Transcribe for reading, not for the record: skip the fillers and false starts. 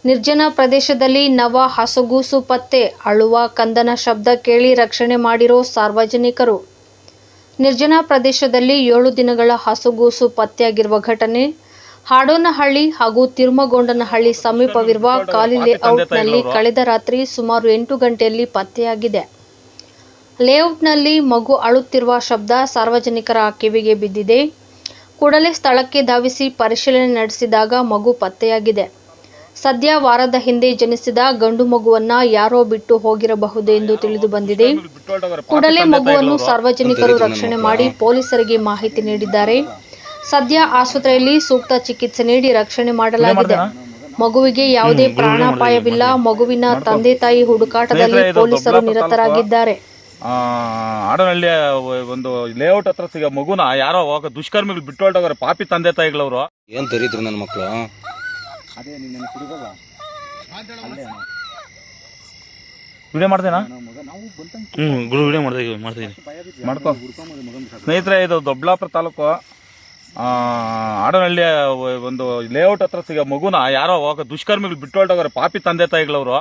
ನಿರ್ಜನ ಪ್ರದೇಶದಲ್ಲಿ ನವ ಹಸುಗೂಸು ಪತ್ತೆ, ಅಳುವ ಕಂದನ ಶಬ್ದ ಕೇಳಿ ರಕ್ಷಣೆ ಮಾಡಿರೋ ಸಾರ್ವಜನಿಕರು. ನಿರ್ಜನ ಪ್ರದೇಶದಲ್ಲಿ 7 ದಿನಗಳ ಹಸುಗೂಸು ಪತ್ತೆಯಾಗಿರುವ ಘಟನೆ ಹಾಡೋನಹಳ್ಳಿ ಹಾಗೂ ತಿರುಮಗೊಂಡನಹಳ್ಳಿ ಸಮೀಪವಿರುವ ಕಾಲಿ ಲೇಔಟ್ನಲ್ಲಿ ಕಳೆದ ರಾತ್ರಿ ಸುಮಾರು 8 ಗಂಟೆಯಲ್ಲಿ ಪತ್ತೆಯಾಗಿದೆ. ಲೇಔಟ್ನಲ್ಲಿ ಮಗು ಅಳುತ್ತಿರುವ ಶಬ್ದ ಸಾರ್ವಜನಿಕರ ಕಿವಿಗೆ ಬಿದ್ದಿದೆ. ಕೂಡಲೇ ಸ್ಥಳಕ್ಕೆ ಧಾವಿಸಿ ಪರಿಶೀಲನೆ ನಡೆಸಿದಾಗ ಮಗು ಪತ್ತೆಯಾಗಿದೆ. ಸದ್ಯ ವಾರದ ಹಿಂದೆ ಜನಿಸಿದ ಗಂಡು ಮಗುವನ್ನ ಯಾರೋ ಬಿಟ್ಟು ಹೋಗಿರಬಹುದು ಎಂದು ತಿಳಿದು ಬಂದಿದೆ. ಕೂಡಲೇ ಮಗುವನ್ನು ಸಾರ್ವಜನಿಕರು ರಕ್ಷಣೆ ಮಾಡಿ ಪೊಲೀಸರಿಗೆ ಮಾಹಿತಿ ನೀಡಿದ್ದಾರೆ. ಸದ್ಯ ಆಸ್ಪತ್ರೆಯಲ್ಲಿ ಸೂಕ್ತ ಚಿಕಿತ್ಸೆ ನೀಡಿ ರಕ್ಷಣೆ ಮಾಡಲಾಗಿದೆ. ಮಗುವಿಗೆ ಯಾವುದೇ ಪ್ರಾಣಾಪಾಯವಿಲ್ಲ. ಮಗುವಿನ ತಂದೆ ತಾಯಿ ಹುಡುಕಾಟದಲ್ಲಿ ಪೊಲೀಸರು ನಿರತರಾಗಿದ್ದಾರೆ. ಹಾಡೋನಹಳ್ಳಿಯ ಒಂದು ಲೇಔಟ್ ಹತ್ರ ಸಿಗ ಮಗುನ ಯಾರೋ ದುಷ್ಕರ್ಮಿಗಳು ಬಿಟ್ಟು ಹೊರಟೋಗ್ರೆ. ಪಾಪಿ ತಂದೆ ತಾಯಿಗಳವರು ಏನ್ ತರೀದ್ರು ನನ್ನ ಮಕ್ಕಳು. ವಿಡಿಯೋ ಮಾಡ್ತೇನಾ? ವಿಡಿಯೋ ಮಾಡ್ತೀನಿ ಮಾಡ್ಕೋ ಸ್ನೇಹಿತರೆ. ಇದು ದೊಡ್ಡಬಳ್ಳಾಪುರ ತಾಲೂಕು ಹಾಡೋನಹಳ್ಳಿಯ ಒಂದು ಲೇಔಟ್ ಹತ್ರ ಸಿಗ ಮಗುನ ಯಾರೋ ದುಷ್ಕರ್ಮಿಗಳು ಬಿಟ್ಟು ಹೊರಟೋಗ್ರೆ. ಪಾಪಿ ತಂದೆ ತಾಯಿಗಳವರು